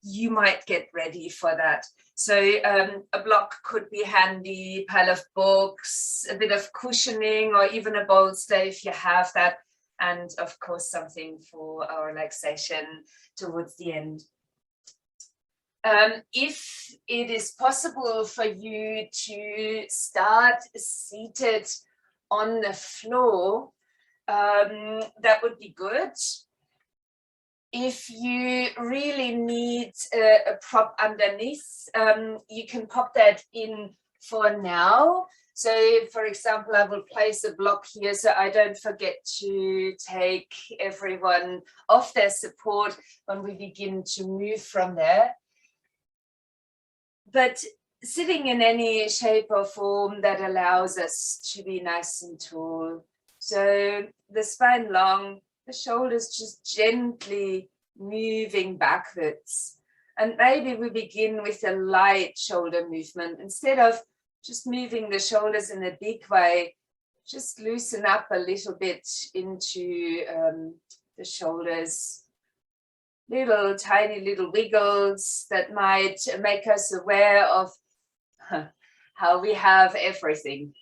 you might get ready for that. So a block could be handy, pile of books, a bit of cushioning, or even a bolster if you have that. And of course, something for our relaxation towards the end. If it is possible for you to start seated on the floor, that would be good. If you really need a prop underneath, you can pop that in for now. So, for example, I will place a block here so I don't forget to take everyone off their support when we begin to move from there. But sitting in any shape or form that allows us to be nice and tall. So the spine long, the shoulders just gently moving backwards. And maybe we begin with a light shoulder movement. Instead of just moving the shoulders in a big way, just loosen up a little bit into the shoulders. Little tiny little wiggles that might make us aware of how we have everything.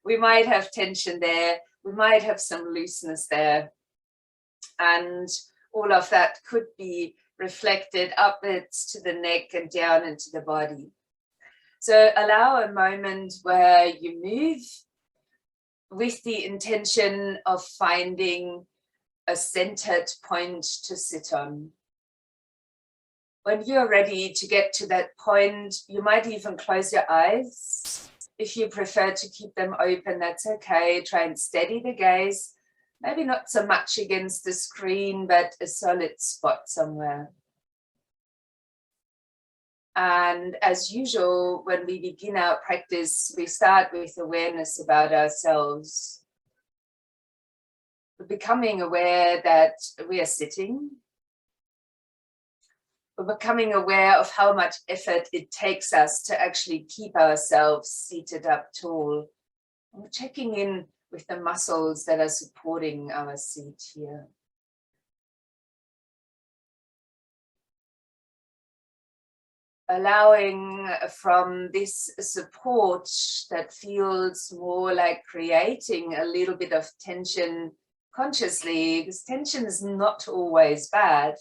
We might have tension there, we might have some looseness there, and all of that could be reflected upwards to the neck and down into the body. So allow a moment where you move with the intention of finding a centered point to sit on. When you're ready to get to that point, you might even close your eyes. If you prefer to keep them open, that's okay. Try and steady the gaze. Maybe not so much against the screen, but a solid spot somewhere. And as usual, when we begin our practice, we start with awareness about ourselves. We're becoming aware that we are sitting. We're becoming aware of how much effort it takes us to actually keep ourselves seated up tall. And we're checking in with the muscles that are supporting our seat here. Allowing from this support that feels more like creating a little bit of tension consciously, because tension is not always bad.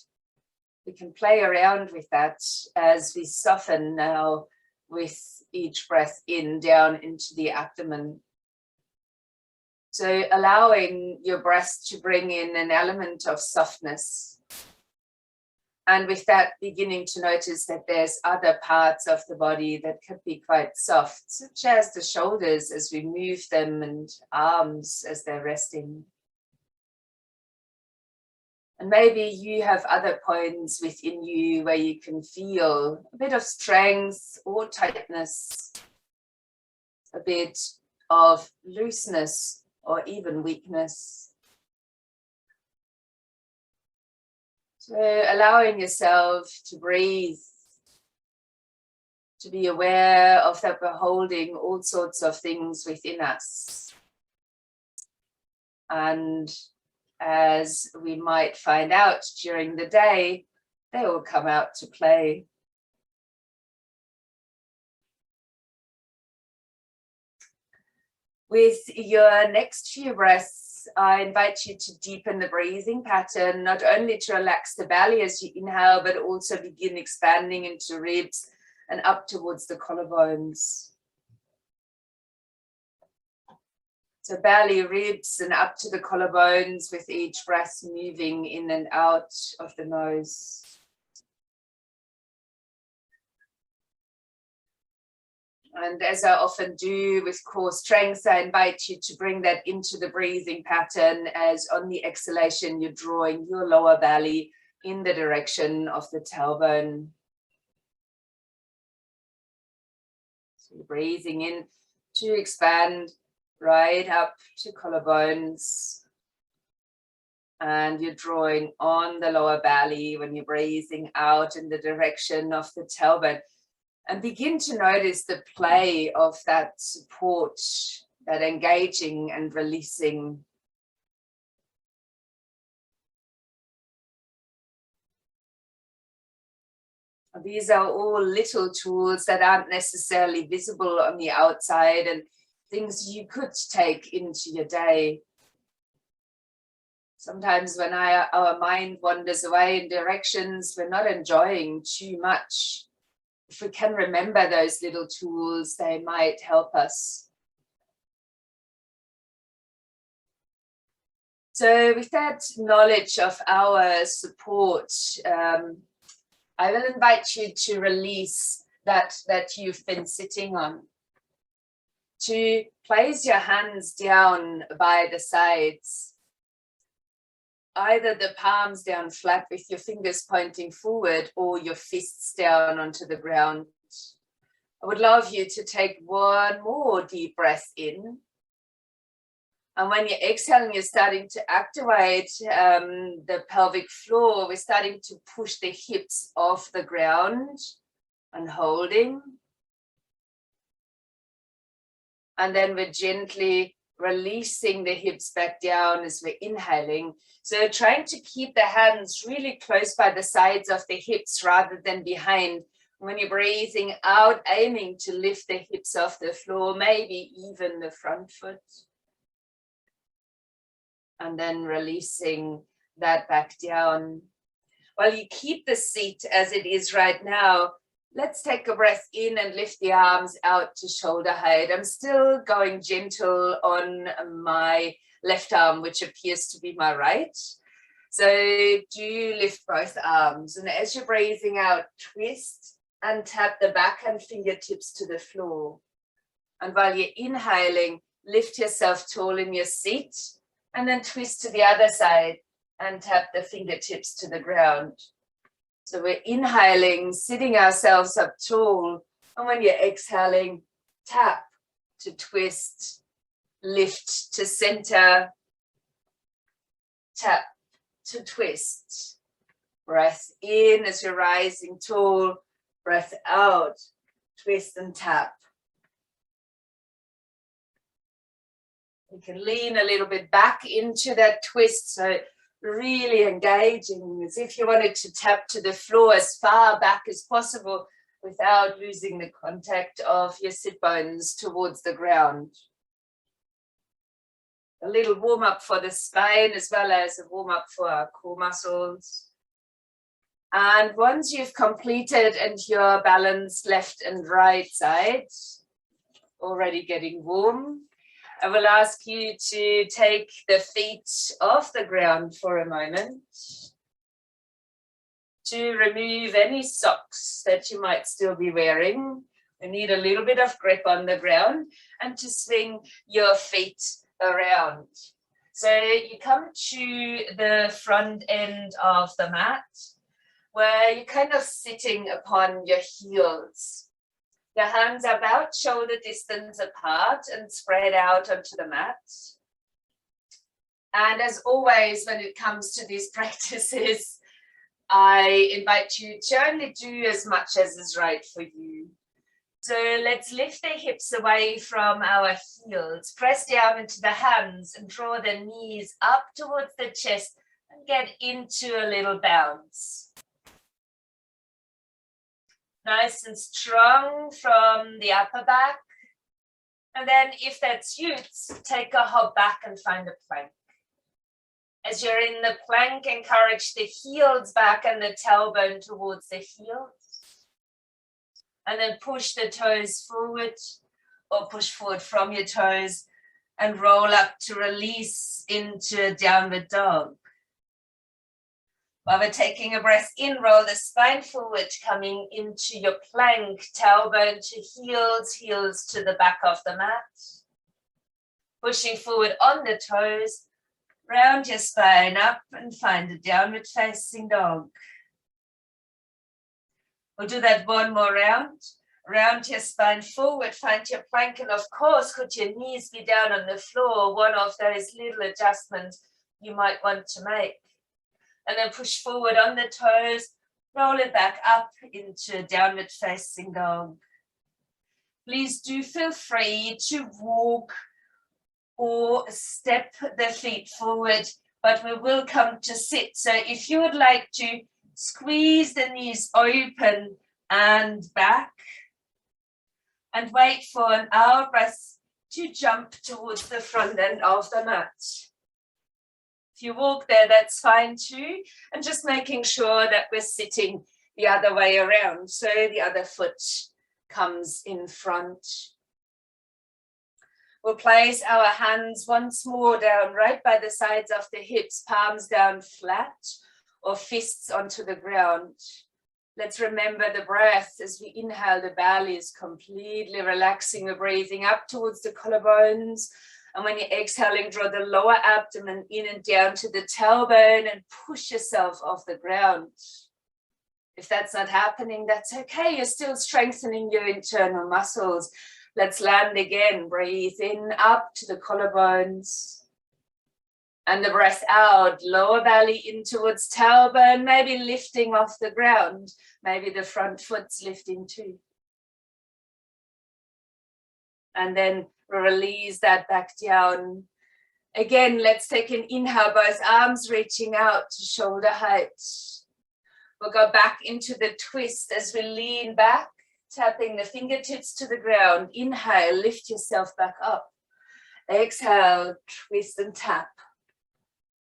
We can play around with that as we soften now with each breath in down into the abdomen. So allowing your breath to bring in an element of softness. And with that, beginning to notice that there's other parts of the body that could be quite soft, such as the shoulders as we move them and arms as they're resting. And maybe you have other points within you where you can feel a bit of strength or tightness, a bit of looseness or even weakness. So allowing yourself to breathe, to be aware of that we're holding all sorts of things within us. And as we might find out during the day, they will come out to play. With your next few breaths, I invite you to deepen the breathing pattern, not only to relax the belly as you inhale, but also begin expanding into ribs and up towards the collarbones. So belly, ribs, and up to the collarbones with each breath moving in and out of the nose. And as I often do with core strength, I invite you to bring that into the breathing pattern as on the exhalation, you're drawing your lower belly in the direction of the tailbone. So you're breathing in to expand right up to collarbones. And you're drawing on the lower belly when you're breathing out in the direction of the tailbone. And begin to notice the play of that support, that engaging and releasing. These are all little tools that aren't necessarily visible on the outside and things you could take into your day. Sometimes when our mind wanders away in directions we're not enjoying too much, if we can remember those little tools, they might help us. So with that knowledge of our support, I will invite you to release that you've been sitting on, to place your hands down by the sides, either the palms down flat with your fingers pointing forward or your fists down onto the ground. I would love you to take one more deep breath in. And when you're exhaling, you're starting to activate the pelvic floor. We're starting to push the hips off the ground and holding. And then we're gently releasing the hips back down as we're inhaling. So trying to keep the hands really close by the sides of the hips rather than behind. When you're breathing out, aiming to lift the hips off the floor, maybe even the front foot. And then releasing that back down. While you keep the seat as it is right now, let's take a breath in and lift the arms out to shoulder height. I'm still going gentle on my left arm, which appears to be my right. So do lift both arms. And as you're breathing out, twist and tap the back and fingertips to the floor. And while you're inhaling, lift yourself tall in your seat. And then twist to the other side and tap the fingertips to the ground. So we're inhaling, sitting ourselves up tall. And when you're exhaling, tap to twist, lift to center, tap to twist. Breath in as you're rising tall, breath out, twist and tap. You can lean a little bit back into that twist, so really engaging as if you wanted to tap to the floor as far back as possible without losing the contact of your sit bones towards the ground. A little warm up for the spine as well as a warm up for our core muscles. And once you've completed and you're balanced left and right side, already getting warm, I will ask you to take the feet off the ground for a moment, to remove any socks that you might still be wearing. You need a little bit of grip on the ground and to swing your feet around. So you come to the front end of the mat where you're kind of sitting upon your heels. Your hands are about shoulder distance apart and spread out onto the mat. And as always, when it comes to these practices, I invite you to only do as much as is right for you. So let's lift the hips away from our heels, press down into the hands and draw the knees up towards the chest and get into a little bounce. Nice and strong from the upper back. And then if that suits, take a hop back and find a plank. As you're in the plank, encourage the heels back and the tailbone towards the heels. And then push the toes forward or push forward from your toes and roll up to release into downward dog. While we're taking a breath in, roll the spine forward, coming into your plank, tailbone to heels, heels to the back of the mat. Pushing forward on the toes, round your spine up and find a downward facing dog. We'll do that one more round. Round your spine forward, find your plank, and of course, could your knees be down on the floor? One of those little adjustments you might want to make. And then push forward on the toes, roll it back up into downward facing dog. Please do feel free to walk or step the feet forward, but we will come to sit. So if you would like to squeeze the knees open and back. And wait for an out breath to jump towards the front end of the mat. If you walk there, that's fine too. And just making sure that we're sitting the other way around. So the other foot comes in front. We'll place our hands once more down right by the sides of the hips, palms down flat or fists onto the ground. Let's remember the breath. As we inhale, the belly is completely relaxing. We're breathing up towards the collarbones. And when you're exhaling, draw the lower abdomen in and down to the tailbone and push yourself off the ground. If that's not happening, that's okay. You're still strengthening your internal muscles. Let's land again. Breathe in up to the collarbones. And the breath out, lower belly in towards tailbone, maybe lifting off the ground. Maybe the front foot's lifting too. And then release that back down. Again, let's take an inhale, both arms reaching out to shoulder height. We'll go back into the twist as we lean back, tapping the fingertips to the ground. Inhale, lift yourself back up. Exhale, twist and tap.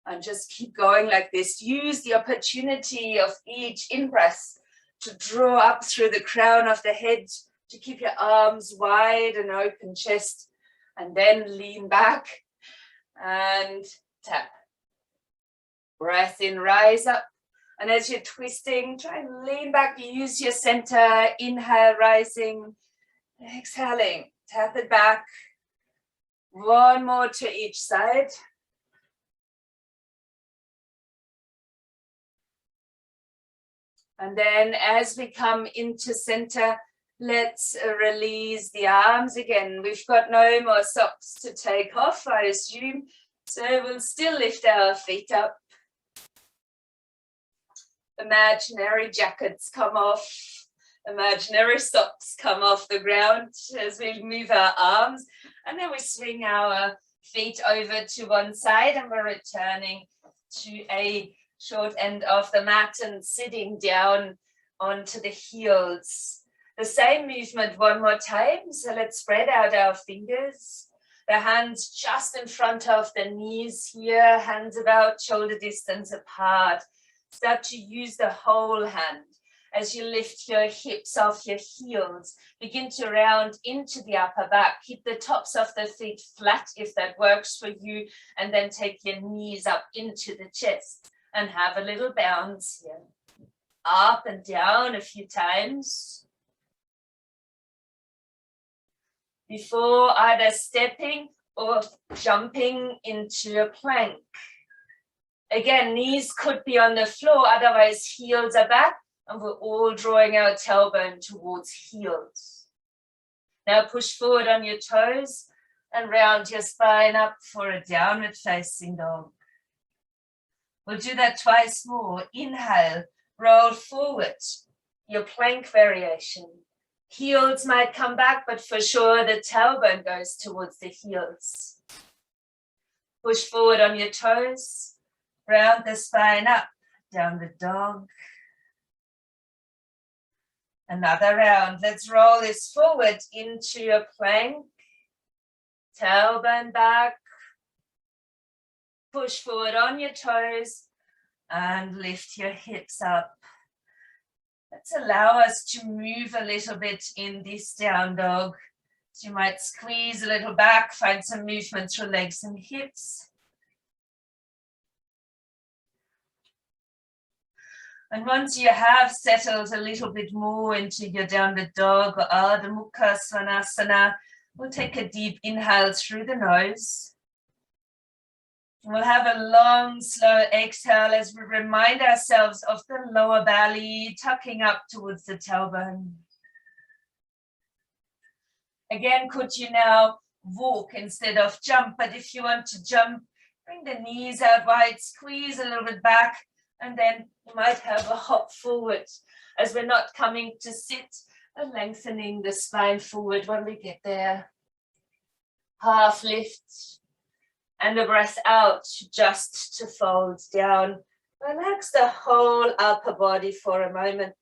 And just keep going like this. Use the opportunity of each in-breath to draw up through the crown of the head, to keep your arms wide and open chest, and then lean back and tap. Breath in, rise up. And as you're twisting, try and lean back, use your center. Inhale, rising, exhaling, tap it back. One more to each side. And then as we come into center, let's release the arms again. We've got no more socks to take off, I assume. So we'll still lift our feet up. Imaginary jackets come off. Imaginary socks come off the ground as we move our arms. And then we swing our feet over to one side and we're returning to a short end of the mat and sitting down onto the heels. The same movement one more time. So let's spread out our fingers. The hands just in front of the knees here, hands about shoulder distance apart. Start to use the whole hand as you lift your hips off your heels. Begin to round into the upper back. Keep the tops of the feet flat if that works for you. And then take your knees up into the chest. And have a little bounce here. Up and down a few times. Before either stepping or jumping into a plank. Again, knees could be on the floor, otherwise heels are back, and we're all drawing our tailbone towards heels. Now push forward on your toes and round your spine up for a downward facing dog. We'll do that twice more. Inhale, roll forward, your plank variation. Heels might come back, but for sure the tailbone goes towards the heels. Push forward on your toes, round the spine up, down the dog. Another round. Let's roll this forward into a plank. Tailbone back. Push forward on your toes and lift your hips up. Let's allow us to move a little bit in this down dog. So you might squeeze a little back, find some movement through legs and hips. And once you have settled a little bit more into your downward dog or Ardha Mukha Svanasana, we'll take a deep inhale through the nose. We'll have a long, slow exhale as we remind ourselves of the lower belly, tucking up towards the tailbone. Again, could you now walk instead of jump? But if you want to jump, bring the knees out wide, squeeze a little bit back, and then you might have a hop forward as we're not coming to sit and lengthening the spine forward when we get there. Half lift. And the breath out, just to fold down. Relax the whole upper body for a moment.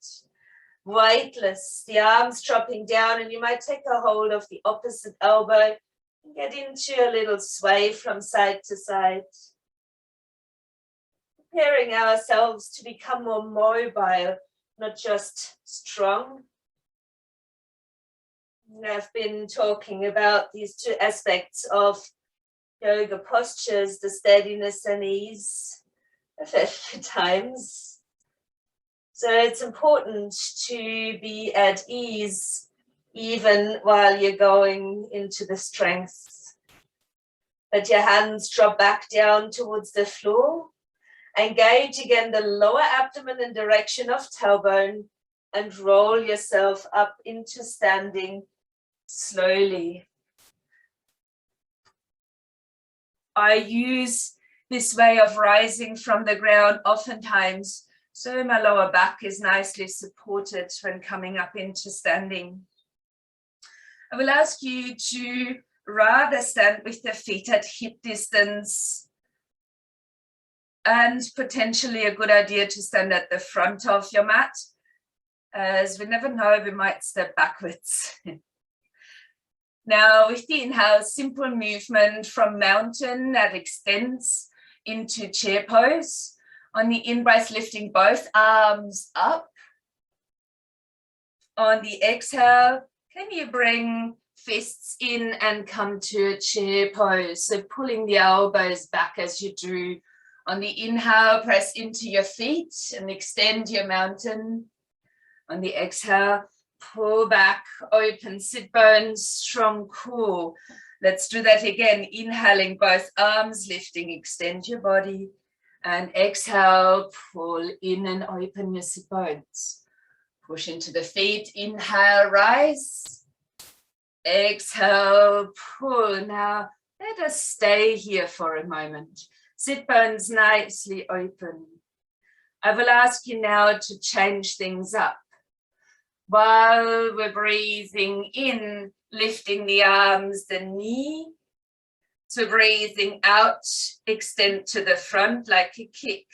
weightless, the arms dropping down, and you might take a hold of the opposite elbow and get into a little sway from side to side. Preparing ourselves to become more mobile, not just strong. I've been talking about these two aspects of yoga postures, the steadiness and ease a few times. So it's important to be at ease even while you're going into the strength. Let your hands drop back down towards the floor. Engage again the lower abdomen in direction of tailbone and roll yourself up into standing slowly. I use this way of rising from the ground oftentimes so my lower back is nicely supported when coming up into standing. I will ask you to rather stand with the feet at hip distance, and potentially a good idea to stand at the front of your mat, as we never know, we might step backwards. Now with the inhale, simple movement from mountain that extends into chair pose. On the in-breath, lifting both arms up. On the exhale, can you bring fists in and come to a chair pose? So pulling the elbows back as you do. On the inhale, press into your feet and extend your mountain. On the exhale, pull back, open, sit bones, strong core. Let's do that again. Inhaling, both arms lifting, extend your body. And exhale, pull in and open your sit bones. Push into the feet, inhale, rise. Exhale, pull. Now, let us stay here for a moment. Sit bones nicely open. I will ask you now to change things up. While we're breathing in, lifting the arms, the knee. So breathing out, extend to the front like a kick.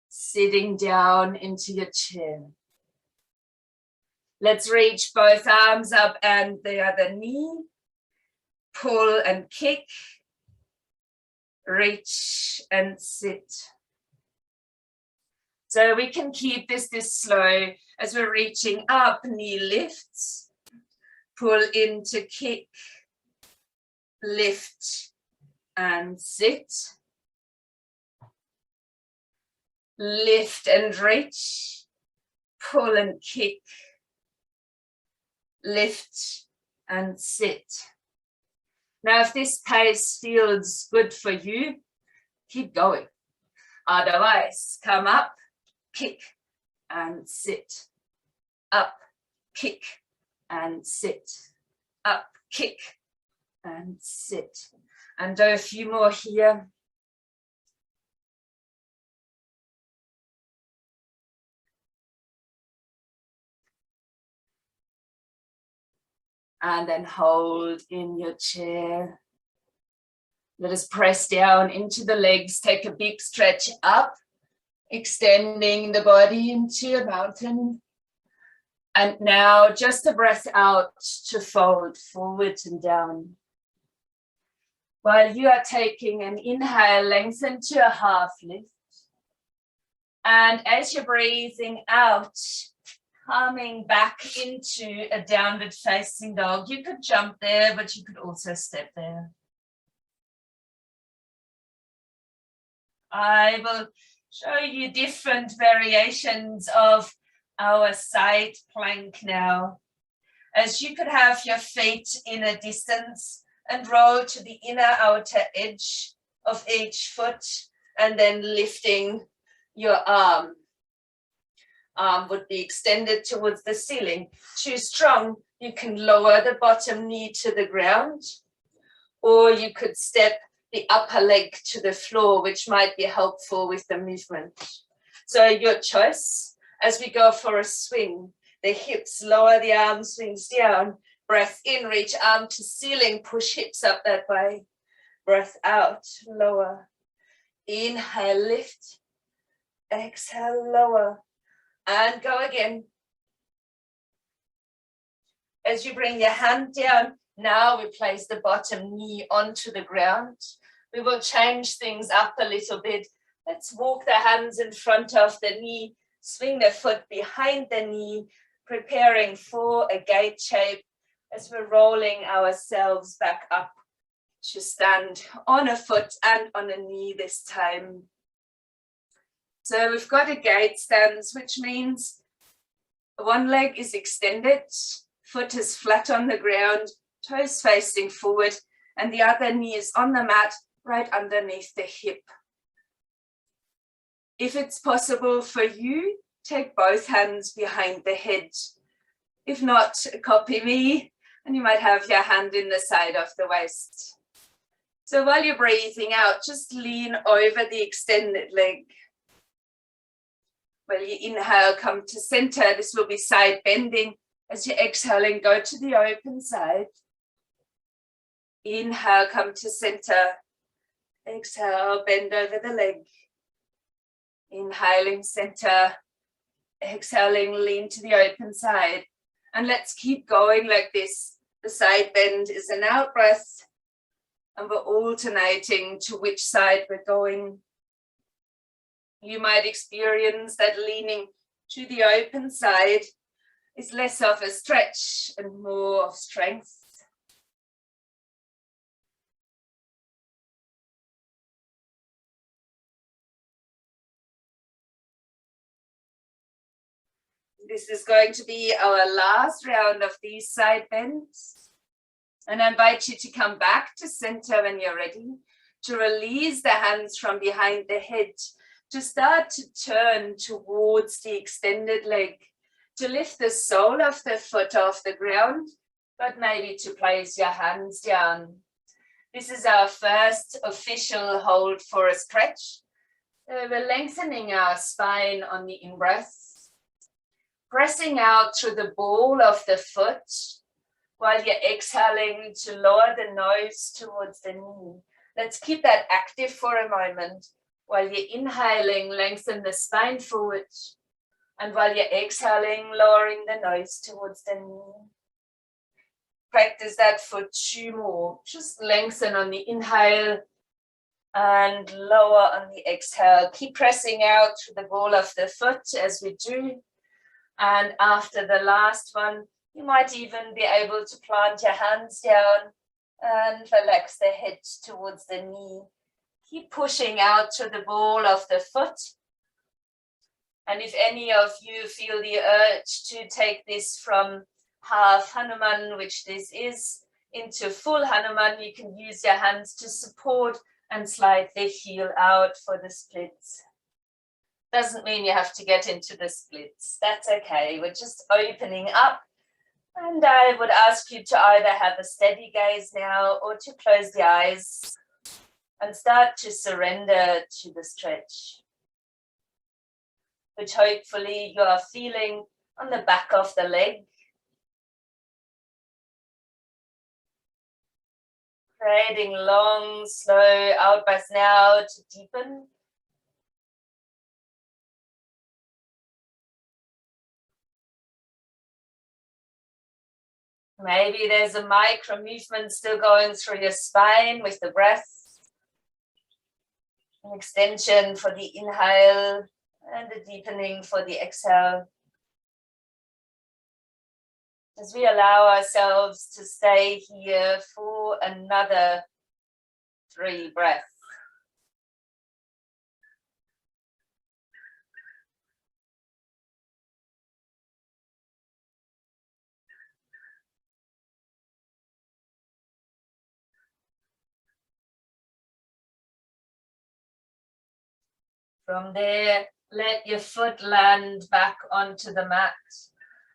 Sitting down into your chair. Let's reach both arms up and the other knee. Pull and kick. Reach and sit. So we can keep this slow as we're reaching up, knee lifts. Pull into kick. Lift and sit. Lift and reach. Pull and kick. Lift and sit. Now, if this pace feels good for you, keep going. Otherwise, come up, kick and sit. Up, kick and sit. Up, kick and sit. And do a few more here. And then hold in your chair. Let us press down into the legs. Take a big stretch up, extending the body into a mountain. And now just a breath out to fold forward and down. While you are taking an inhale, lengthen to a half lift. And as you're breathing out, coming back into a downward facing dog. You could jump there, but you could also step there. I will show you different variations of our side plank now. As you could have your feet in a distance and roll to the inner outer edge of each foot and then lifting your arm. Arm would be extended towards the ceiling. Too strong, you can lower the bottom knee to the ground, or you could step the upper leg to the floor, which might be helpful with the movement. So your choice. As we go for a swing, the hips lower, the arm swings down. Breath in, reach arm to ceiling, push hips up that way. Breath out, lower. Inhale, lift. Exhale, lower. And go again. As you bring your hand down, now we place the bottom knee onto the ground. We will change things up a little bit. Let's walk the hands in front of the knee, swing the foot behind the knee, preparing for a gate shape as we're rolling ourselves back up to stand on a foot and on a knee this time. So we've got a gate stance, which means one leg is extended, foot is flat on the ground, toes facing forward, and the other knee is on the mat right underneath the hip. If it's possible for you, take both hands behind the head. If not, copy me, and you might have your hand in the side of the waist. So while you're breathing out, just lean over the extended leg. While you inhale, come to center. This will be side bending. As you're exhaling, go to the open side. Inhale, come to center. Exhale, bend over the leg. Inhaling, center. Exhaling, lean to the open side. And let's keep going like this. The side bend is an out breath. And we're alternating to which side we're going. You might experience that leaning to the open side is less of a stretch and more of strength. This is going to be our last round of these side bends. And I invite you to come back to center when you're ready, to release the hands from behind the head, to start to turn towards the extended leg, to lift the sole of the foot off the ground, but maybe to place your hands down. This is our first official hold for a stretch. We're lengthening our spine on the in-breath, pressing out through the ball of the foot, while you're exhaling to lower the nose towards the knee. Let's keep that active for a moment. While you're inhaling, lengthen the spine forward. And while you're exhaling, lowering the nose towards the knee. Practice that for 2 more. Just lengthen on the inhale and lower on the exhale. Keep pressing out through the ball of the foot as we do. And after the last one, you might even be able to plant your hands down and relax the head towards the knee. Keep pushing out through the ball of the foot. And if any of you feel the urge to take this from half Hanuman, which this is, into full Hanuman, you can use your hands to support and slide the heel out for the splits. Doesn't mean you have to get into the splits. That's okay. We're just opening up. And I would ask you to either have a steady gaze now or to close the eyes and start to surrender to the stretch, which hopefully you are feeling on the back of the leg. Creating long, slow out breaths now to deepen. Maybe there's a micro movement still going through your spine with the breath. An extension for the inhale and a deepening for the exhale. As we allow ourselves to stay here for another 3 breaths. From there, let your foot land back onto the mat.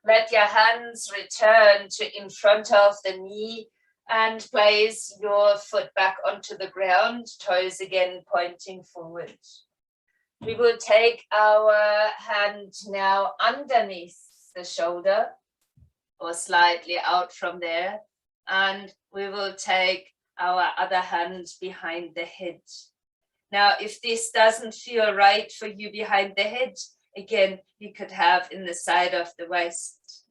Let your hands return to in front of the knee and place your foot back onto the ground, toes again pointing forward. We will take our hand now underneath the shoulder or slightly out from there, and we will take our other hand behind the head. Now, if this doesn't feel right for you behind the head, again, you could have in the side of the waist.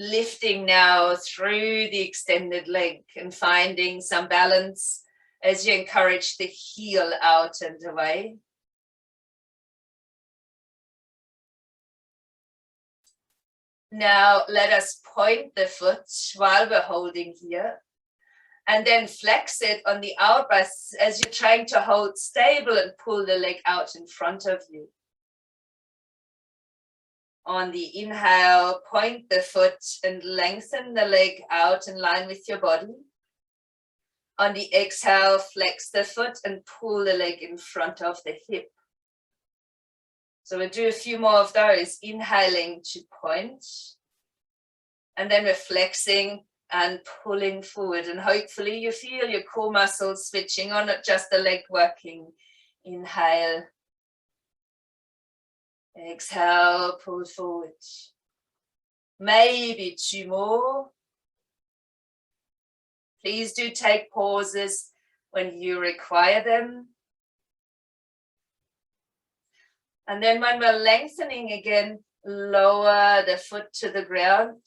Lifting now through the extended leg and finding some balance as you encourage the heel out and away. Now let us point the foot while we're holding here, and then flex it on the out breath as you're trying to hold stable and pull the leg out in front of you. On the inhale, point the foot and lengthen the leg out in line with your body. On the exhale, flex the foot and pull the leg in front of the hip. So we'll do a few more of those, inhaling to point, and then we're flexing and pulling forward, and hopefully you feel your core muscles switching on, not just the leg working. Inhale, exhale, pull forward. Maybe 2 more. Please do take pauses when you require them. And then when we're lengthening again, lower the foot to the ground.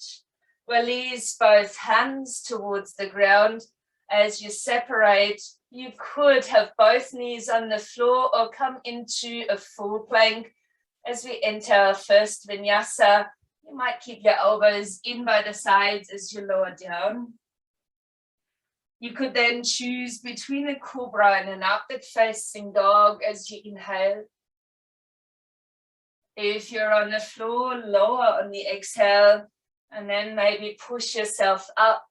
Release both hands towards the ground. As you separate, you could have both knees on the floor or come into a full plank. As we enter our first vinyasa, you might keep your elbows in by the sides as you lower down. You could then choose between a cobra and an upward facing dog as you inhale. If you're on the floor, lower on the exhale, and then maybe push yourself up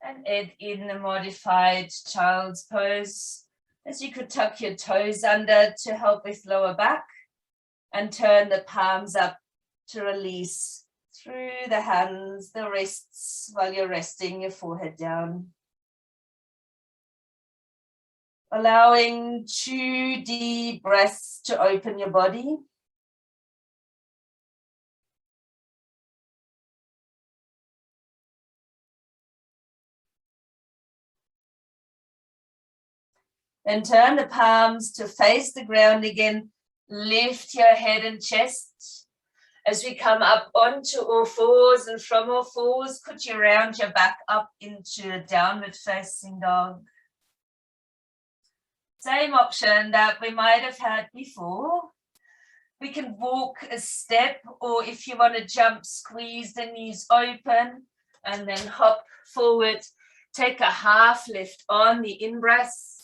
and add in a modified child's pose, as you could tuck your toes under to help with lower back and turn the palms up to release through the hands, the wrists, while you're resting your forehead down. Allowing 2 deep breaths to open your body. Then turn the palms to face the ground again. Lift your head and chest. As we come up onto all fours, and from all fours, could you round your back up into a downward facing dog? Same option that we might have had before. We can walk a step, or if you want to jump, squeeze the knees open and then hop forward. Take a half lift on the in-breath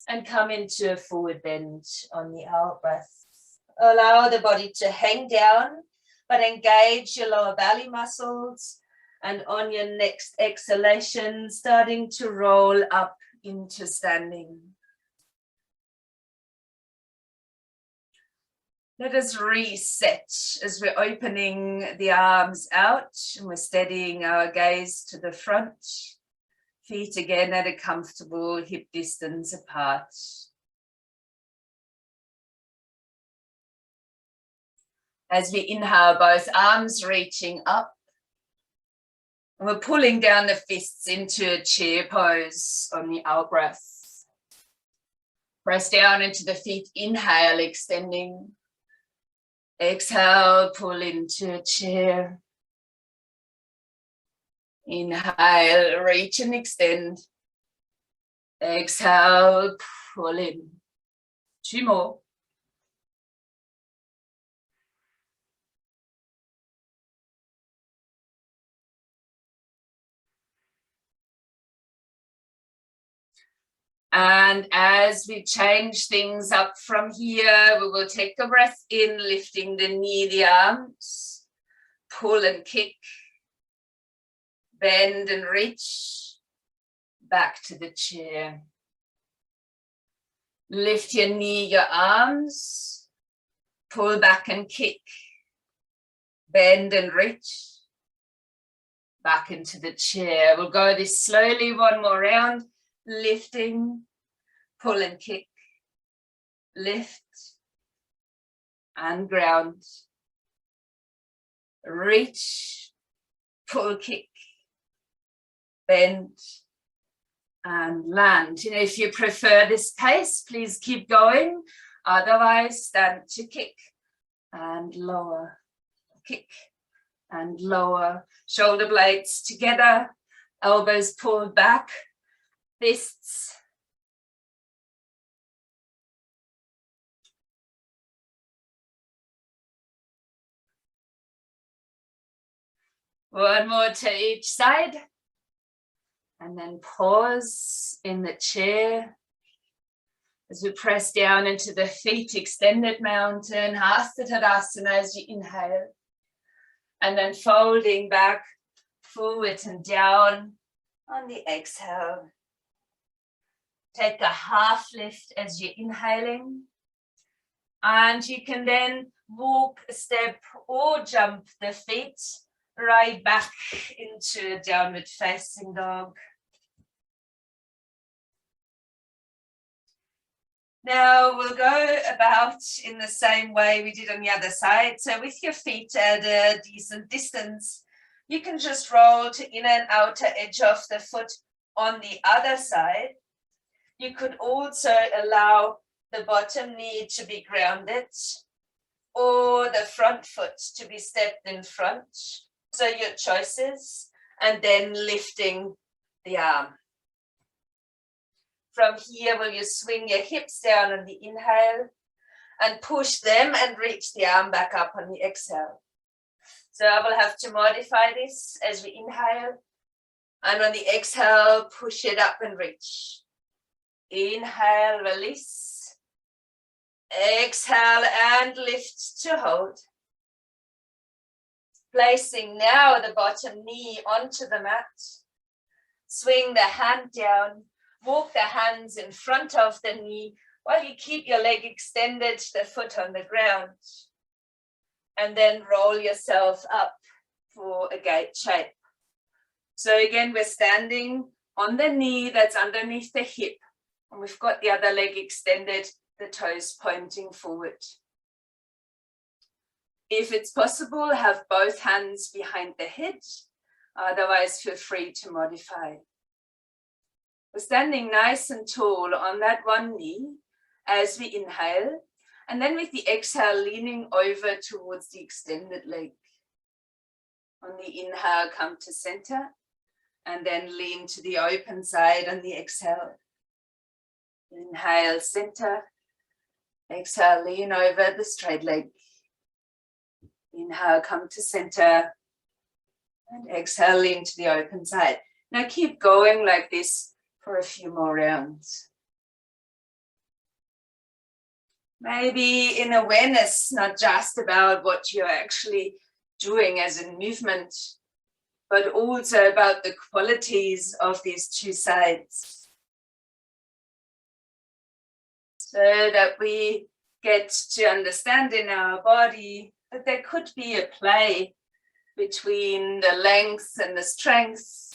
and come into a forward bend on the out-breath. Allow the body to hang down, but engage your lower belly muscles. And on your next exhalation, starting to roll up into standing. Let us reset as we're opening the arms out and we're steadying our gaze to the front. Feet again at a comfortable hip distance apart. As we inhale, both arms reaching up. And we're pulling down the fists into a chair pose on the out breath. Press down into the feet, inhale, extending. Exhale, pull into a chair. Inhale, reach and extend. Exhale, pull in. 2 more. And as we change things up from here, we will take a breath in, lifting the knee, the arms, pull and kick, bend and reach, back to the chair. Lift your knee, your arms, pull back and kick, bend and reach, back into the chair. We'll go this slowly, 1 more round. Lifting, pull and kick, lift and ground, reach, pull, kick, bend and land. If you prefer this pace, please keep going. Otherwise, stand to kick and lower, kick and lower. Shoulder blades together, elbows pulled back, fists. One more to each side. And then pause in the chair as we press down into the feet, extended mountain, Hasta Tadasana as you inhale. And then folding back, forward and down on the exhale. Take a half lift as you're inhaling. And you can then walk a step or jump the feet right back into downward facing dog. Now we'll go about in the same way we did on the other side. So with your feet at a decent distance, you can just roll to inner and outer edge of the foot on the other side. You could also allow the bottom knee to be grounded or the front foot to be stepped in front. So your choices, and then lifting the arm. From here, will you swing your hips down on the inhale and push them and reach the arm back up on the exhale. So I will have to modify this as we inhale, and on the exhale, push it up and reach. Inhale, release. Exhale and lift to hold. Placing now the bottom knee onto the mat. Swing the hand down. Walk the hands in front of the knee while you keep your leg extended, the foot on the ground. And then roll yourself up for a gate shape. So again, we're standing on the knee that's underneath the hip. And we've got the other leg extended, the toes pointing forward. If it's possible, have both hands behind the head. Otherwise, feel free to modify. We're standing nice and tall on that one knee as we inhale. And then with the exhale, leaning over towards the extended leg. On the inhale, come to center. And then lean to the open side on the exhale. Inhale, center. Exhale, lean over the straight leg. Inhale, come to center. And exhale, lean to the open side. Now keep going like this for a few more rounds. Maybe in awareness, not just about what you're actually doing as a movement, but also about the qualities of these two sides. So that we get to understand in our body that there could be a play between the length and the strength.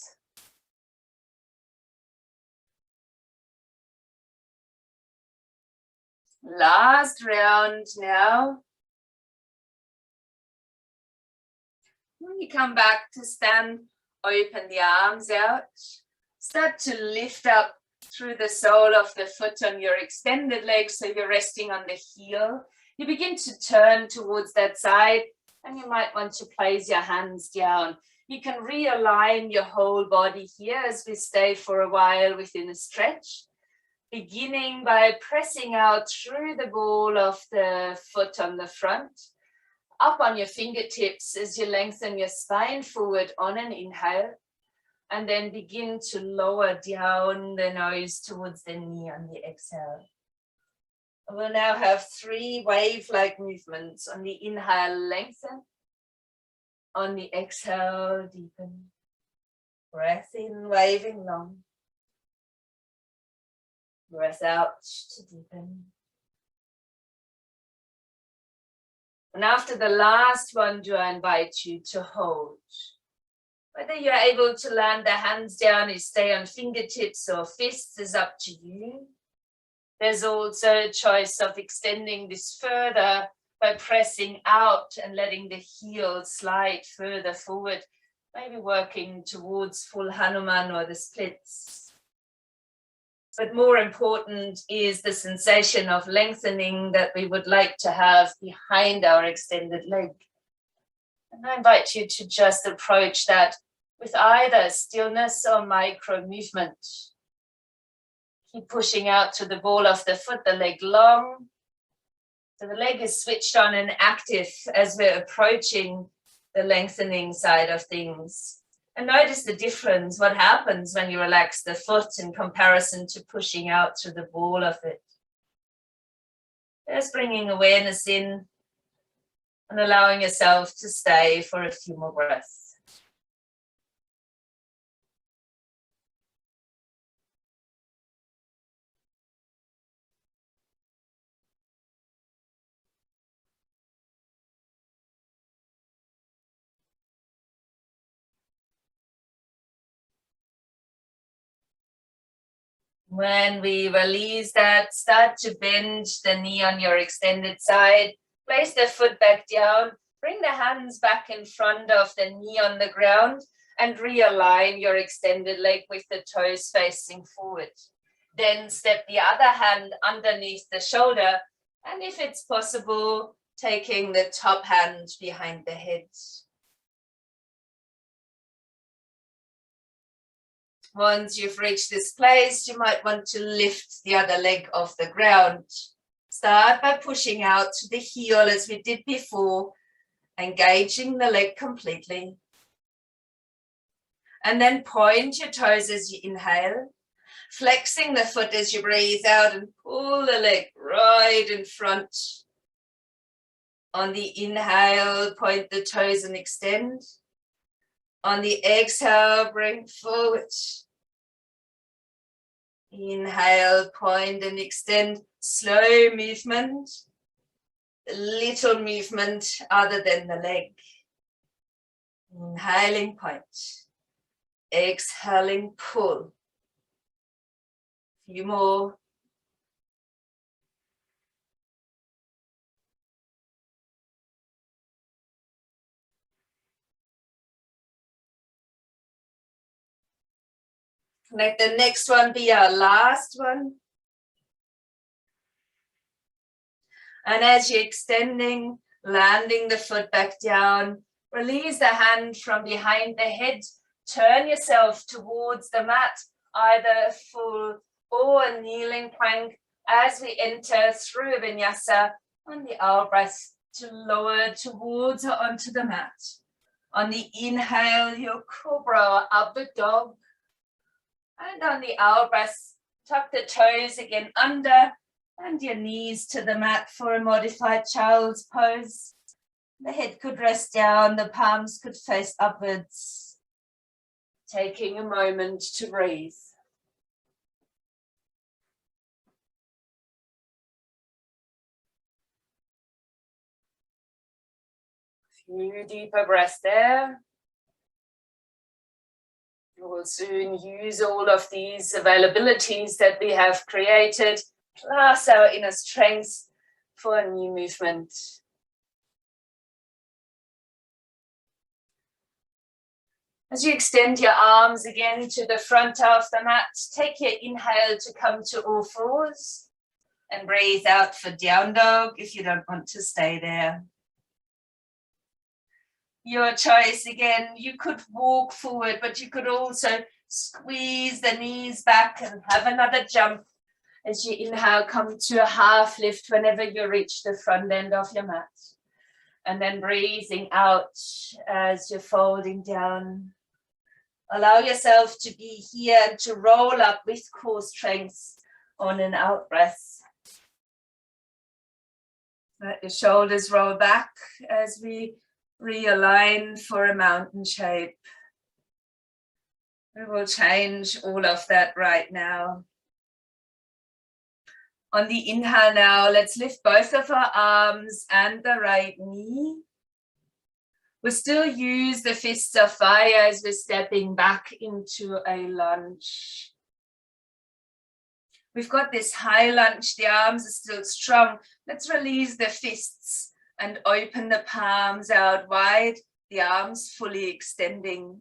Last round now. When you come back to stand, open the arms out. Start to lift up through the sole of the foot on your extended leg, so you're resting on the heel. You begin to turn towards that side, and you might want to place your hands down. You can realign your whole body here as we stay for a while within a stretch, beginning by pressing out through the ball of the foot on the front, up on your fingertips as you lengthen your spine forward on an inhale, and then begin to lower down the nose towards the knee on the exhale. We'll now have 3 wave-like movements. On the inhale, lengthen. On the exhale, deepen. Breath in, waving long. Breath out to deepen. And after the last one, do I invite you to hold. Whether you're able to land the hands down, you stay on fingertips or fists is up to you. There's also a choice of extending this further by pressing out and letting the heel slide further forward, maybe working towards full Hanuman or the splits. But more important is the sensation of lengthening that we would like to have behind our extended leg. And I invite you to just approach that with either stillness or micro movement. Keep pushing out to the ball of the foot, the leg long. So the leg is switched on and active as we're approaching the lengthening side of things. And notice the difference, what happens when you relax the foot in comparison to pushing out to the ball of it. Just bringing awareness in and allowing yourself to stay for a few more breaths. When we release that, start to bend the knee on your extended side. Place the foot back down. Bring the hands back in front of the knee on the ground and realign your extended leg with the toes facing forward. Then step the other hand underneath the shoulder. And if it's possible, taking the top hand behind the head. Once you've reached this place, you might want to lift the other leg off the ground. Start by pushing out to the heel as we did before, engaging the leg completely. And then point your toes as you inhale, flexing the foot as you breathe out and pull the leg right in front. On the inhale, point the toes and extend. On the exhale, bring forward. Inhale, point and extend. Slow movement. Little movement other than the leg. Inhaling, point. Exhaling, pull. A few more. Let the next one be our last one. And as you're extending, landing the foot back down, release the hand from behind the head. Turn yourself towards the mat, either full or a kneeling plank as we enter through a vinyasa on the out breath to lower towards or onto the mat. On the inhale, your cobra, upward dog. And on the out breath, tuck the toes again under and your knees to the mat for a modified child's pose. The head could rest down, the palms could face upwards. Taking a moment to breathe. A few deeper breaths there. We'll soon use all of these availabilities that we have created, plus our inner strength for a new movement. As you extend your arms again to the front of the mat, take your inhale to come to all fours and breathe out for down dog if you don't want to stay there. Your choice again, you could walk forward, but you could also squeeze the knees back and have another jump. As you inhale, come to a half lift whenever you reach the front end of your mat. And then breathing out as you're folding down. Allow yourself to be here and to roll up with core strength on an out breath. Let your shoulders roll back as we realign for a mountain shape. We will change all of that right now. On the inhale now, let's lift both of our arms and the right knee. We'll still use the fists of fire as we're stepping back into a lunge. We've got this high lunge, the arms are still strong. Let's release the fists and open the palms out wide, the arms fully extending.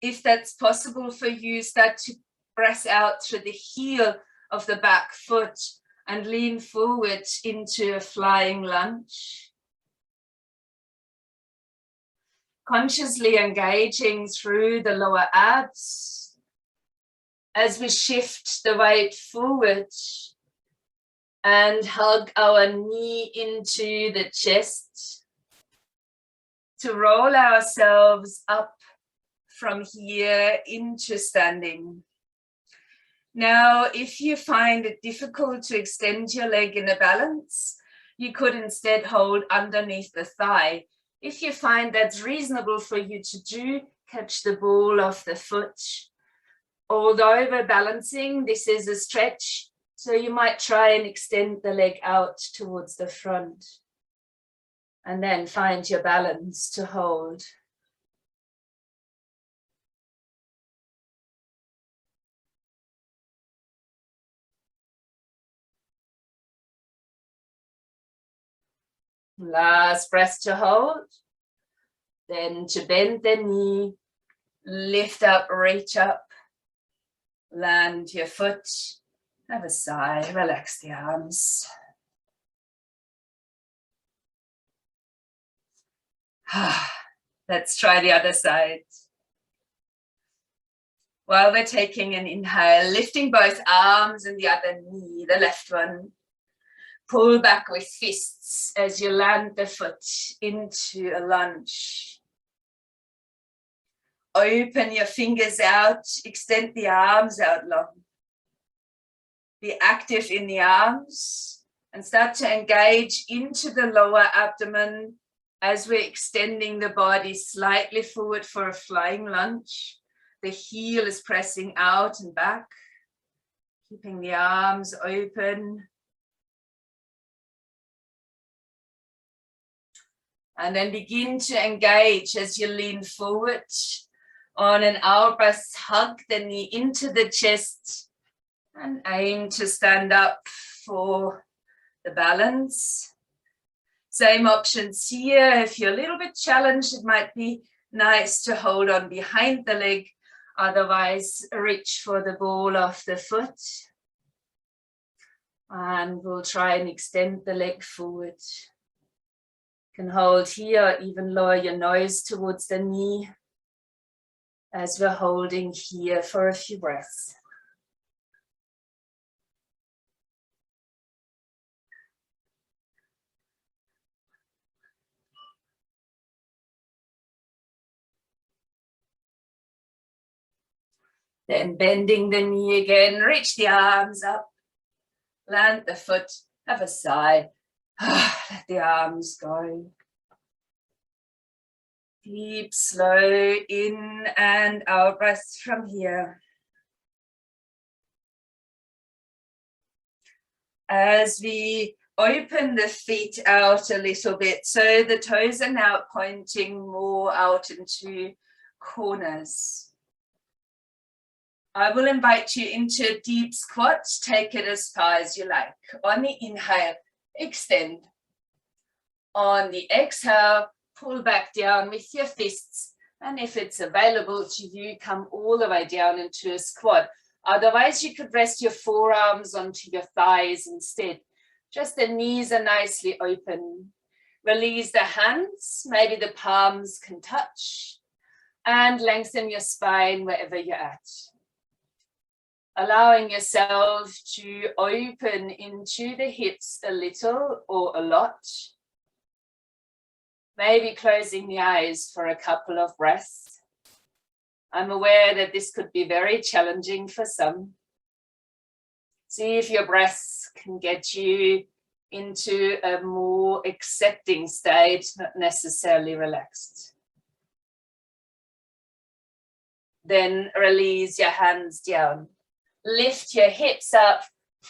If that's possible for you, start to press out through the heel of the back foot and lean forward into a flying lunge. Consciously engaging through the lower abs as we shift the weight forward and hug our knee into the chest to roll ourselves up from here into standing. Now, if you find it difficult to extend your leg in a balance, you could instead hold underneath the thigh. If you find that's reasonable for you to do, catch the ball of the foot. Although we're balancing, this is a stretch, so you might try and extend the leg out towards the front. And then find your balance to hold. Last breath to hold. Then to bend the knee, lift up, reach up, land your foot, have a sigh, relax the arms. Let's try the other side. While we're taking an inhale, lifting both arms and the other knee, the left one. Pull back with fists as you land the foot into a lunge. Open your fingers out, extend the arms out long. Be active in the arms and start to engage into the lower abdomen as we're extending the body slightly forward for a flying lunge. The heel is pressing out and back, keeping the arms open. And then begin to engage as you lean forward on an out-breath, hug the knee into the chest and aim to stand up for the balance. Same options here. If you're a little bit challenged, it might be nice to hold on behind the leg. Otherwise, reach for the ball of the foot. And we'll try and extend the leg forward. You can hold here, even lower your nose towards the knee as we're holding here for a few breaths. Then bending the knee again, reach the arms up, land the foot, have a sigh, let the arms go. Deep, slow in and out breaths from here. As we open the feet out a little bit, so the toes are now pointing more out into corners. I will invite you into a deep squat. Take it as far as you like. On the inhale, extend. On the exhale, pull back down with your fists. And if it's available to you, come all the way down into a squat. Otherwise, you could rest your forearms onto your thighs instead. Just the knees are nicely open. Release the hands. Maybe the palms can touch. And lengthen your spine wherever you're at. Allowing yourself to open into the hips a little or a lot. Maybe closing the eyes for a couple of breaths. I'm aware that this could be very challenging for some. See if your breaths can get you into a more accepting state, not necessarily relaxed. Then release your hands down. Lift your hips up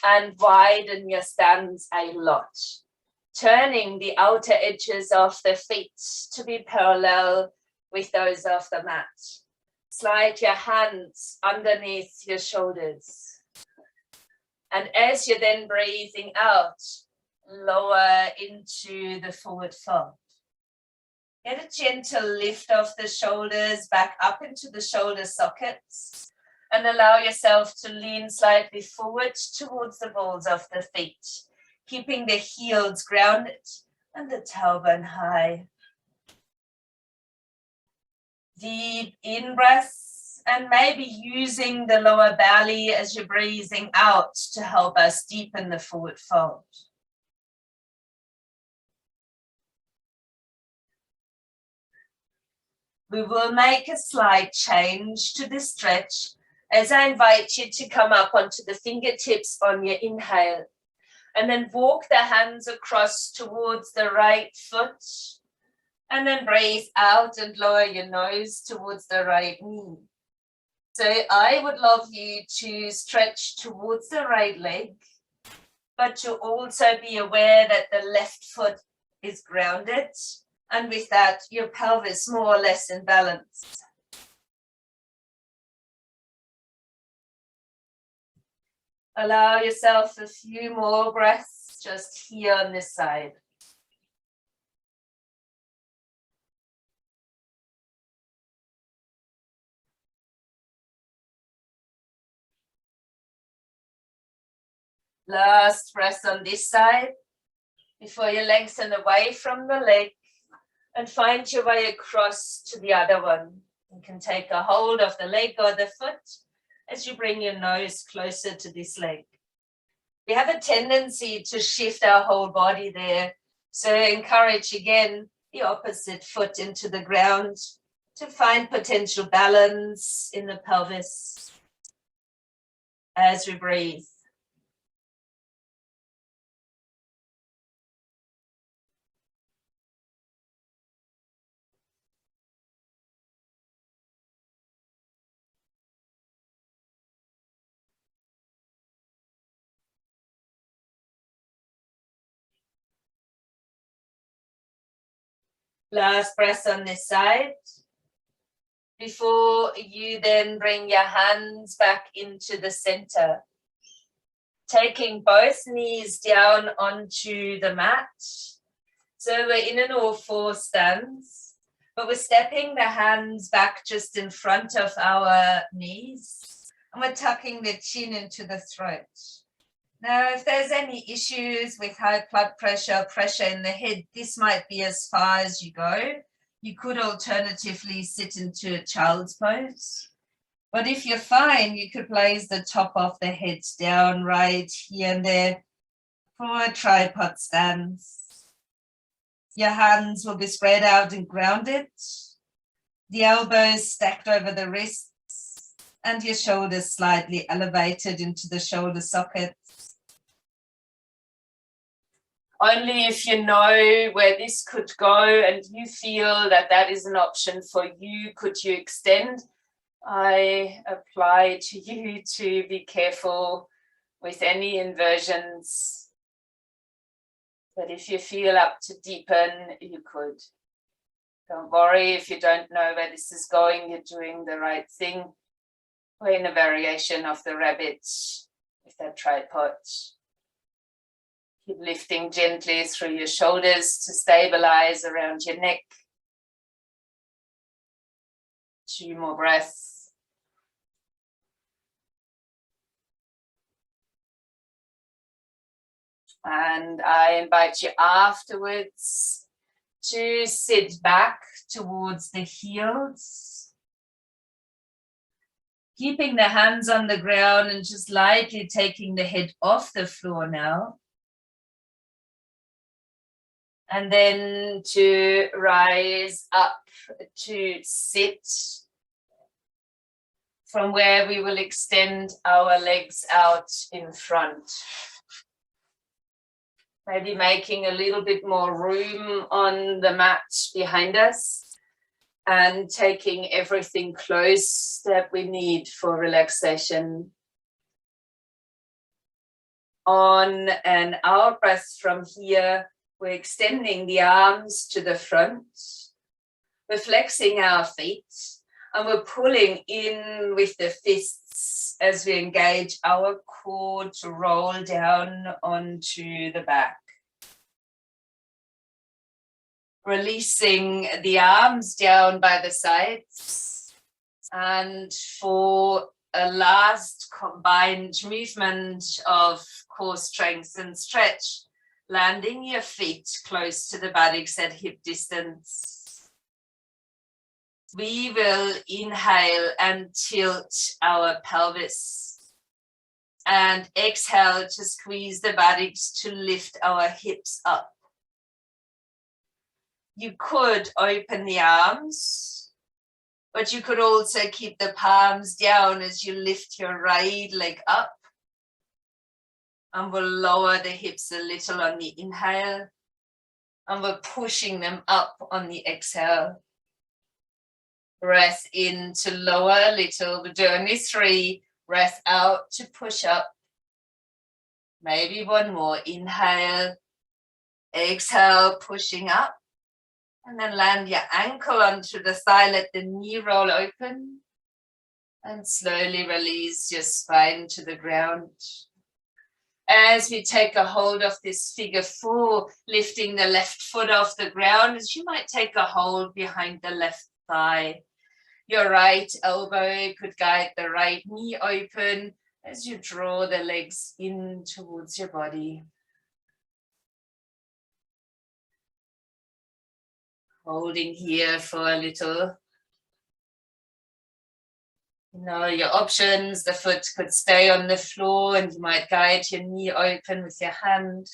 and widen your stance a lot. Turning the outer edges of the feet to be parallel with those of the mat. Slide your hands underneath your shoulders. And as you're then breathing out, lower into the forward fold. Get a gentle lift of the shoulders back up into the shoulder sockets. And allow yourself to lean slightly forward towards the balls of the feet, keeping the heels grounded and the tailbone high. Deep in breaths, and maybe using the lower belly as you're breathing out to help us deepen the forward fold. We will make a slight change to the stretch as I invite you to come up onto the fingertips on your inhale, and then walk the hands across towards the right foot, and then breathe out and lower your nose towards the right knee. So I would love you to stretch towards the right leg, but to also be aware that the left foot is grounded, and with that, your pelvis more or less in balance. Allow yourself a few more breaths just here on this side. Last breath on this side before you lengthen away from the leg and find your way across to the other one. You can take a hold of the leg or the foot as you bring your nose closer to this leg. We have a tendency to shift our whole body there, so encourage again the opposite foot into the ground to find potential balance in the pelvis as we breathe. Last breath on this side. Before you then bring your hands back into the center, taking both knees down onto the mat. So we're in an all-four stance, but we're stepping the hands back just in front of our knees, and we're tucking the chin into the throat. Now, if there's any issues with high blood pressure, pressure in the head, this might be as far as you go. You could alternatively sit into a child's pose. But if you're fine, you could place the top of the head down right here and there for a tripod stance. Your hands will be spread out and grounded. The elbows stacked over the wrists and your shoulders slightly elevated into the shoulder sockets. Only if you know where this could go and you feel that that is an option for you, could you extend. I apply to you to be careful with any inversions. But if you feel up to deepen, you could. Don't worry if you don't know where this is going, you're doing the right thing. We're in a variation of the rabbit with that tripod. Keep lifting gently through your shoulders to stabilize around your neck. 2 more breaths. And I invite you afterwards to sit back towards the heels, keeping the hands on the ground and just lightly taking the head off the floor now. And then to rise up to sit, from where we will extend our legs out in front. Maybe making a little bit more room on the mat behind us and taking everything close that we need for relaxation. On an out breath from here, we're extending the arms to the front, we're flexing our feet, and we're pulling in with the fists as we engage our core to roll down onto the back. Releasing the arms down by the sides, and for a last combined movement of core strength and stretch, landing your feet close to the buttocks at hip distance. we will inhale and tilt our pelvis and exhale to squeeze the buttocks to lift our hips up. You could open the arms, but you could also keep the palms down as you lift your right leg up. And we'll lower the hips a little on the inhale, and we're pushing them up on the exhale. Breath in to lower a little. We'll do only 3. Breath out to push up. Maybe one more. Inhale, exhale, pushing up. And then land your ankle onto the thigh. Let the knee roll open. And slowly release your spine to the ground. As we take a hold of this figure 4, lifting the left foot off the ground, as you might take a hold behind the left thigh. Your right elbow could guide the right knee open as you draw the legs in towards your body. Holding here for a little. You know your options. The foot could stay on the floor and you might guide your knee open with your hand.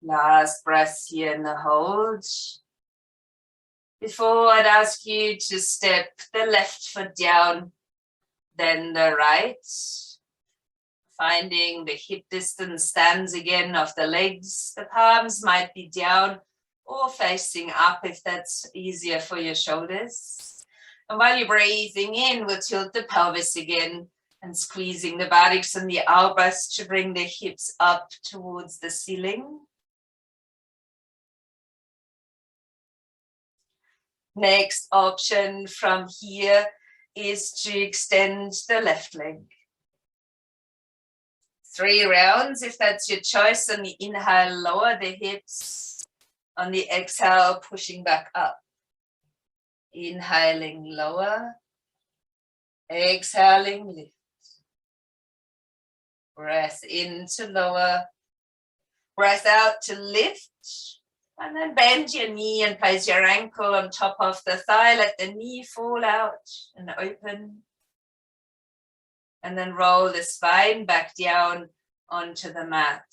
Last breath here in the hold. Before I'd ask you to step the left foot down, then the right. Finding the hip distance stands again of the legs. The palms might be down or facing up if that's easier for your shoulders. And while you're breathing in, we'll tilt the pelvis again and squeezing the buttocks and the elbows to bring the hips up towards the ceiling. Next option from here is to extend the left leg. 3 rounds if that's your choice. On the inhale, lower the hips. On the exhale, pushing back up. Inhaling, lower. Exhaling, lift. Breath in to lower. Breath out to lift. And then bend your knee and place your ankle on top of the thigh. Let the knee fall out and open. And then roll the spine back down onto the mat.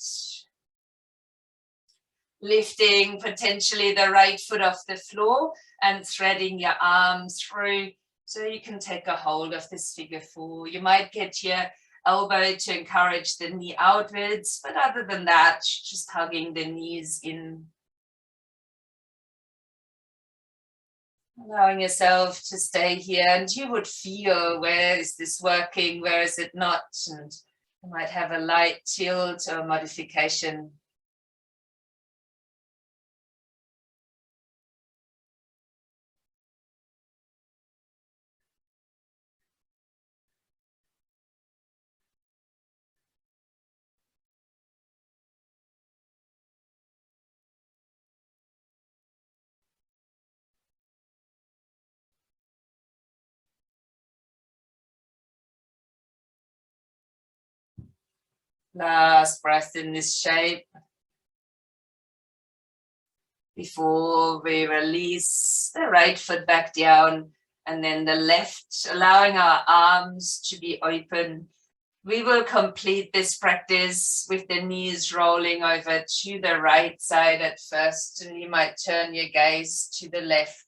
Lifting potentially the right foot off the floor and threading your arms through so you can take a hold of this figure 4. You might get your elbow to encourage the knee outwards, but other than that, just hugging the knees in. Allowing yourself to stay here, and you would feel, where is this working, where is it not, and you might have a light tilt or modification. Last breath in this shape before we release the right foot back down and then the left, allowing our arms to be open. We will complete this practice with the knees rolling over to the right side at first, and you might turn your gaze to the left.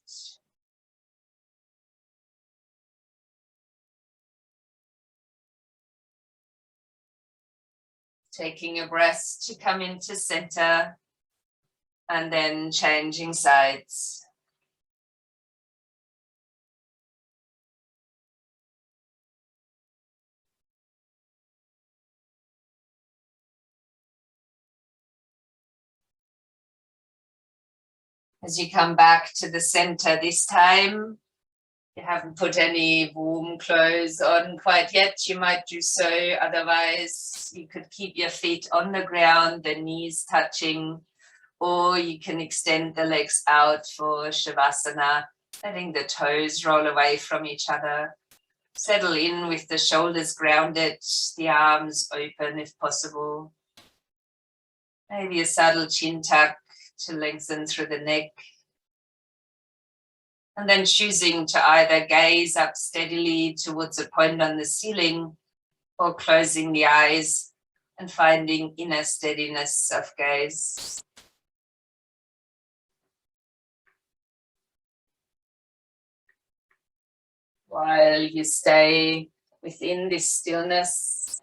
Taking a breath to come into center and then changing sides. As you come back to the center this time, you haven't put any warm clothes on quite yet, you might do so. Otherwise, you could keep your feet on the ground, the knees touching, or you can extend the legs out for Shavasana letting the toes roll away from each other. Settle in with the shoulders grounded, the arms open if possible. Maybe a subtle chin tuck to lengthen through the neck. And then choosing to either gaze up steadily towards a point on the ceiling or closing the eyes and finding inner steadiness of gaze. While you stay within this stillness,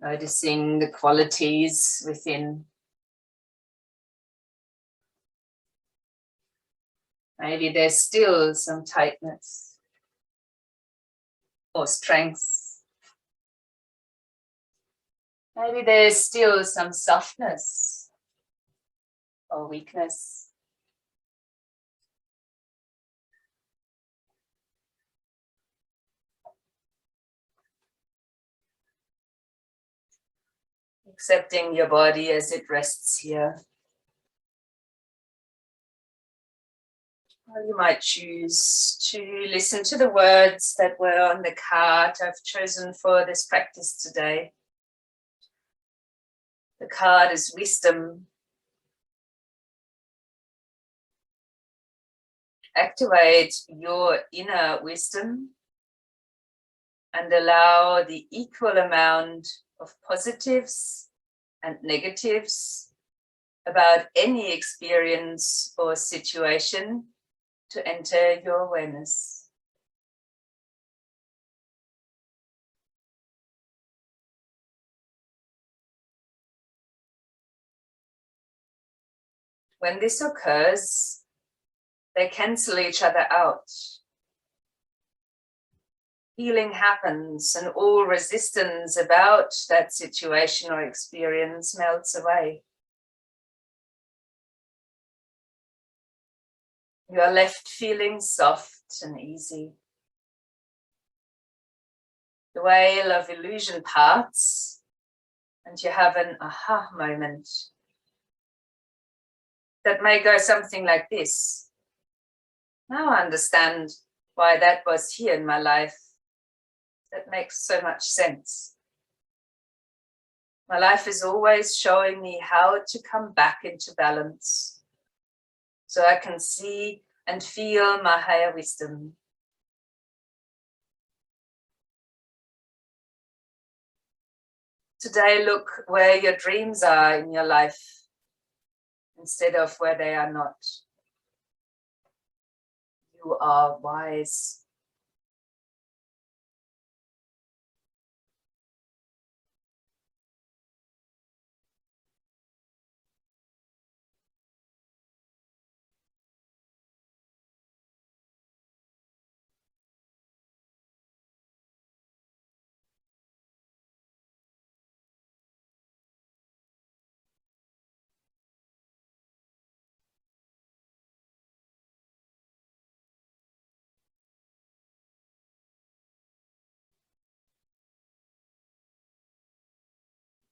noticing the qualities within. Maybe there's still some tightness or strength. Maybe there's still some softness or weakness. Accepting your body as it rests here. Or you might choose to listen to the words that were on the card I've chosen for this practice today. The card is wisdom. Activate your inner wisdom and allow the equal amount of positives and negatives about any experience or situation to enter your awareness. When this occurs, they cancel each other out. Healing happens and all resistance about that situation or experience melts away. You are left feeling soft and easy. The veil of illusion parts and you have an aha moment that may go something like this. Now I understand why that was here in my life. That makes so much sense. My life is always showing me how to come back into balance so I can see and feel my higher wisdom. Today, look where your dreams are in your life instead of where they are not. You are wise.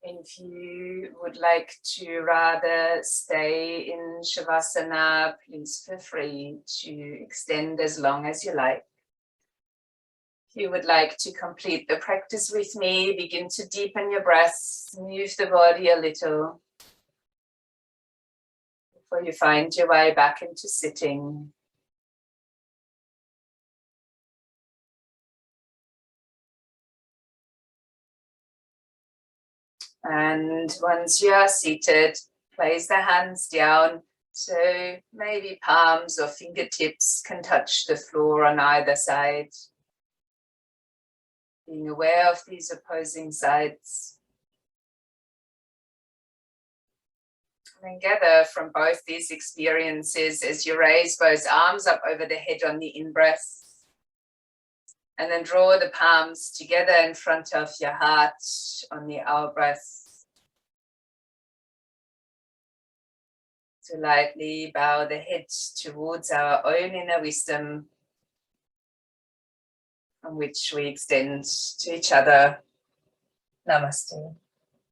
If you would like to rather stay in Shavasana, please feel free to extend as long as you like. If you would like to complete the practice with me, begin to deepen your breaths, move the body a little before you find your way back into sitting. And once you are seated, place the hands down so maybe palms or fingertips can touch the floor on either side. Being aware of these opposing sides. And then gather from both these experiences as you raise both arms up over the head on the in-breath. And then draw the palms together in front of your heart on the out-breath. To lightly bow the head towards our own inner wisdom, from which we extend to each other. Namaste.